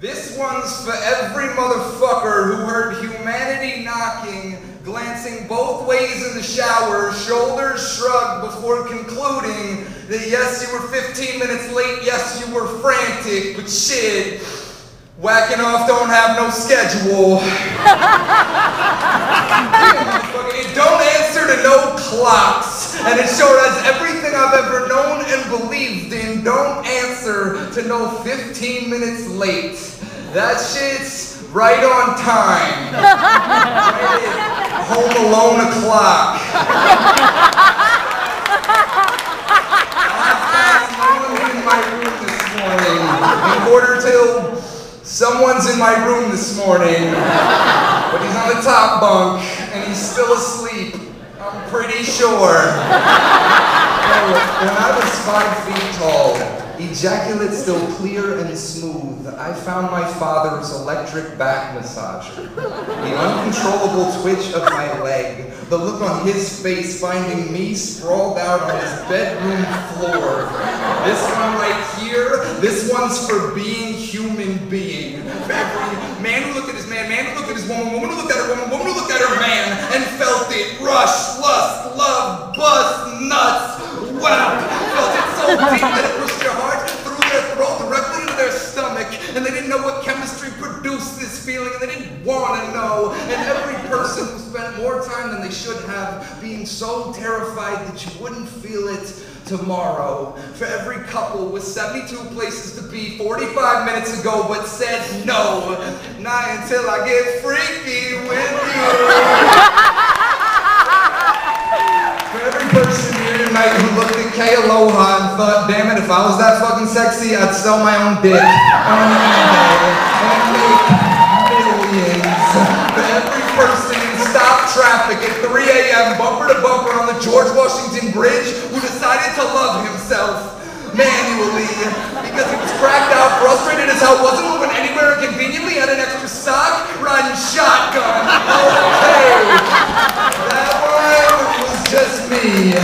This one's for every motherfucker who heard humanity knocking, glancing both ways in the shower, shoulders shrugged before concluding that yes, you were 15 minutes late, yes, you were frantic, but shit, whacking off don't have no schedule. It don't answer to no clocks, and it sure has everything I've ever known and believed in. Don't answer to no 15 minutes late. That shit's right on time. Home Alone o'clock. I found someone in my room this morning. In quarter till someone's in my room this morning. But he's on the top bunk and he's still asleep. I'm pretty sure. When I was 5 feet tall, ejaculate still clear and smooth, I found my father's electric back massager. The uncontrollable twitch of my leg, the look on his face finding me sprawled out on his bedroom floor. This one right here, this one's for being human being. For every man who looked at his man, man who looked at his woman, woman who looked at her woman, woman who looked at her man, and felt it rush, lust, love, bust, nuts. Wow! Felt it so deep that it pushed your heart through their throat directly into their stomach, and they didn't know what chemistry produced this feeling, and they didn't want to know. And every person who spent more time than they should have being so terrified that you wouldn't feel it tomorrow. For every couple with 72 places to be 45 minutes ago but said no. Not until I get freaky with you. For every person here tonight who looked at K Aloha and thought, damn it, if I was that fucking sexy, I'd sell my own dick on eBay and make millions. For every person in stop traffic at 3 a.m. bumper to bumper on the George Washington Bridge who decided to love himself manually because he was cracked out, frustrated as hell, wasn't moving anywhere, and conveniently had an extra sock, riding shotgun. Okay, that one was just me.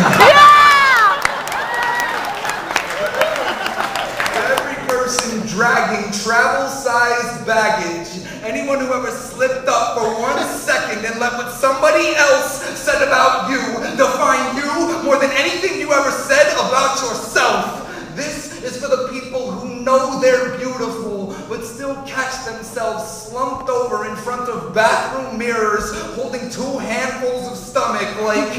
Every person dragging travel-sized baggage, anyone who ever slipped up for 1 second and let what somebody else said about you define you more than anything you ever said about yourself. This is for the people who know they're beautiful, but still catch themselves slumped over in front of bathroom mirrors, holding 2 handfuls of stomach like,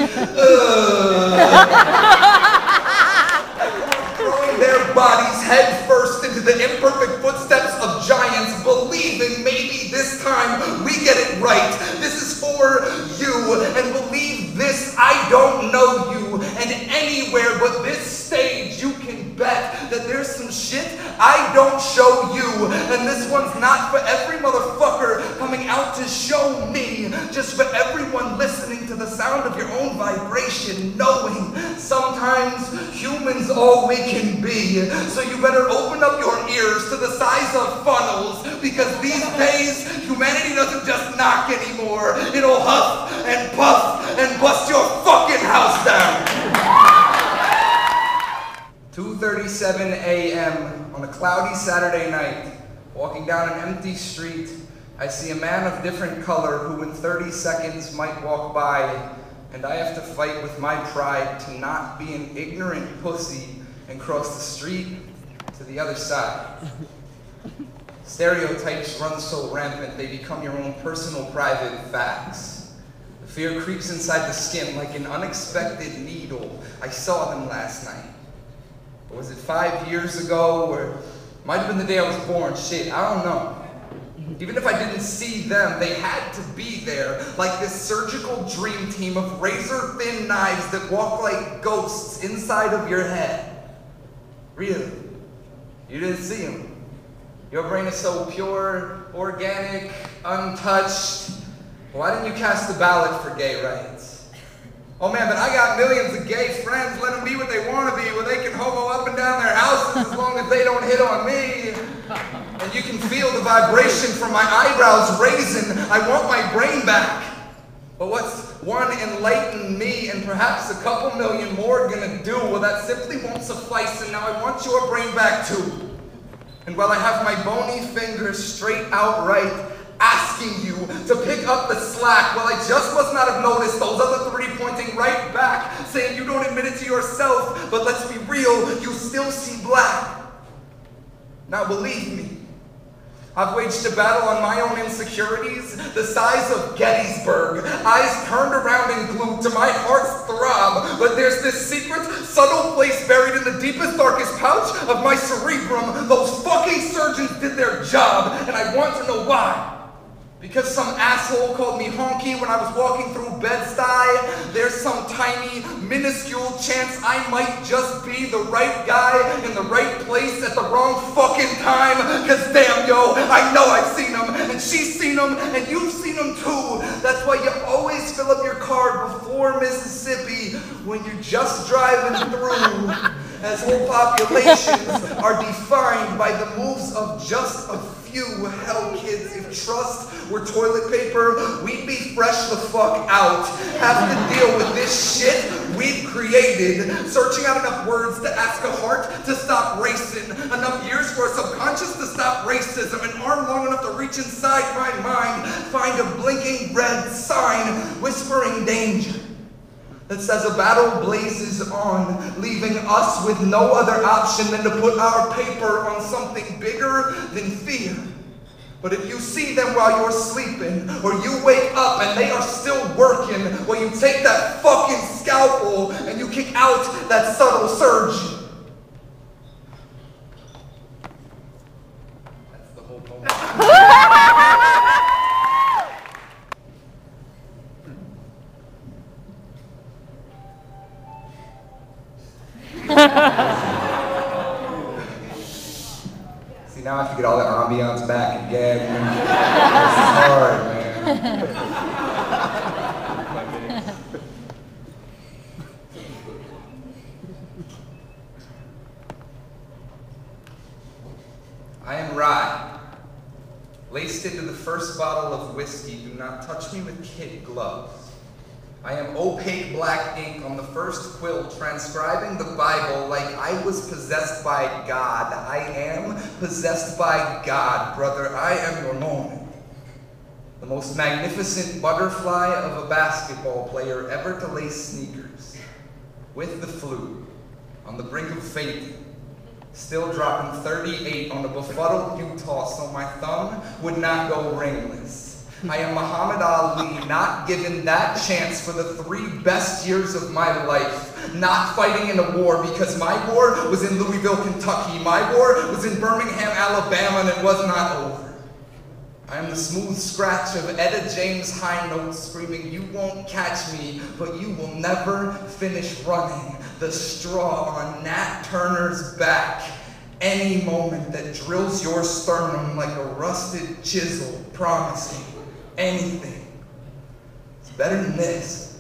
throwing their bodies head first into the imperfect footsteps of giants, believing maybe this time we get it right. This is for you, and believe this, I don't know you, and anywhere but this stage you can bet that there's some shit I don't show you, and this one's not for every motherfucker coming out to show me, just for everyone listening to the sound of your own vibration, knowing sometimes humans all we can be, so you better open up your ears to the size of funnels, because these days humanity doesn't just knock anymore, it'll huff and puff and bust your fucking house down. 2:37 a.m. on a cloudy Saturday night, walking down an empty street, I see a man of different color who in 30 seconds might walk by, and I have to fight with my pride to not be an ignorant pussy and cross the street to the other side. Stereotypes run so rampant they become your own personal private facts. The fear creeps inside the skin like an unexpected needle. I saw them last night. Or was it 5 years ago, or might have been the day I was born? Shit, I don't know. Even if I didn't see them, they had to be there, like this surgical dream team of razor-thin knives that walk like ghosts inside of your head. Really? You didn't see them. Your brain is so pure, organic, untouched. Why didn't you cast the ballot for gay rights? Oh man, but I got millions of gay friends. Let them be what they want to be, where they can hobo up and down their houses as long as they don't hit on me. And you can feel the vibration from my eyebrows raising. I want my brain back. But what's one enlightened me and perhaps a couple million more gonna do? Well, that simply won't suffice, and now I want your brain back too. And while I have my bony fingers straight out right, asking you to pick up the slack, while I just must not have noticed those other three pointing right back, saying you don't admit it to yourself, but let's be real, you still see black. Now believe me, I've waged a battle on my own insecurities, the size of Gettysburg, eyes turned around and glued to my heart's throb, but there's this secret, subtle place buried in the deepest, darkest pouch of my cerebrum. Those fucking surgeons did their job, and I want to know why. Because some asshole called me honky when I was walking through Bed-Stuy, there's some tiny, minuscule chance I might just be the right guy in the right place at the wrong fucking time. Cause damn, yo, I know I've seen them, and she's seen them, and you've seen them too. That's why you always fill up your car before Mississippi when you're just driving through, as whole populations are defined by the moves of just a few. Hell, kids, if trust were toilet paper, we'd be fresh the fuck out. Have to deal with this shit we've created. Searching out enough words to ask a heart to stop racing. Enough years for a subconscious to stop racism. An arm long enough to reach inside my mind. Find a blinking red sign whispering danger. That says a battle blazes on, leaving us with no other option than to put our paper on something bigger than fear. But if you see them while you're sleeping, or you wake up and they are still working, well, you take that fucking scalpel and you kick out that subtle surgeon. That's the whole poem. See, now I have to get all that ambiance back again. This is hard, man. I am rye, laced into the first bottle of whiskey. Do not touch me with kid gloves. I am opaque black ink on the first quill, transcribing the Bible like I was possessed by God. I am possessed by God, brother. I am your moment. The most magnificent butterfly of a basketball player ever to lace sneakers. With the flu, on the brink of fate, still dropping 38 on the befuddled Utah so my thumb would not go ringless. I am Muhammad Ali, not given that chance for the 3 best years of my life. Not fighting in a war, because my war was in Louisville, Kentucky. My war was in Birmingham, Alabama, and it was not over. I am the smooth scratch of Etta James' high notes screaming, you won't catch me, but you will never finish running. The straw on Nat Turner's back. Any moment that drills your sternum like a rusted chisel, promising anything. It's better than this.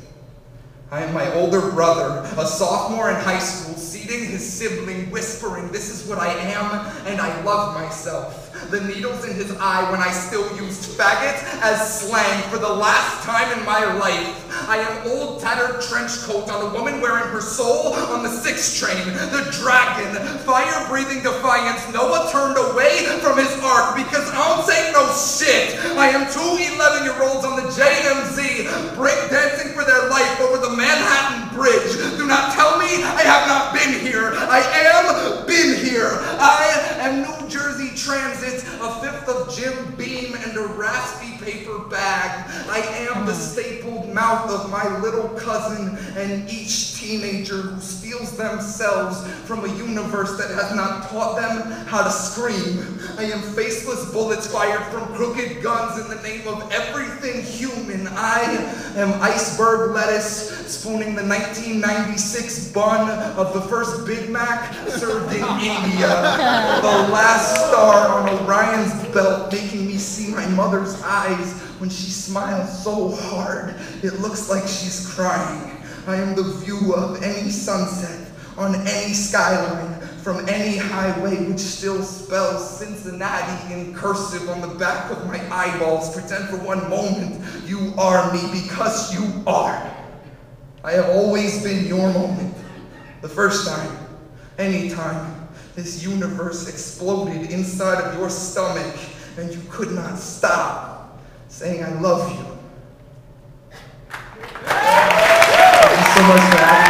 I am my older brother, a sophomore in high school, seating his sibling, whispering, this is what I am, and I love myself. The needles in his eye when I still used faggot as slang for the last time in my life. I am old tattered trench coat on a woman wearing her soul on the 6 train. The dragon, fire-breathing defiance. Noah turned away from his ark because I don't take no shit. I am 2 11-year-olds on the JMZ, breakdancing for their life over the Manhattan Bridge. Do not tell me I have not been here. I am been here. I am New Jersey Transit, a 5th of Jim Beam, and a raspy paper bag. I am the stapled mouth of my little cousin and each teenager who steals themselves from a universe that has not taught them how to scream. I am faceless bullets fired from crooked guns in the name of everything human. I am iceberg lettuce spooning the 1996 bun of the first Big Mac served in India. The last star on Orion's belt making me see my mother's eyes when she smiles so hard it looks like she's crying. I am the view of any sunset on any skyline from any highway which still spells Cincinnati in cursive on the back of my eyeballs. Pretend for one moment you are me, because you are. I have always been your moment. The first time, any time, this universe exploded inside of your stomach, and you could not stop saying, I love you. Thank you so much, Matt.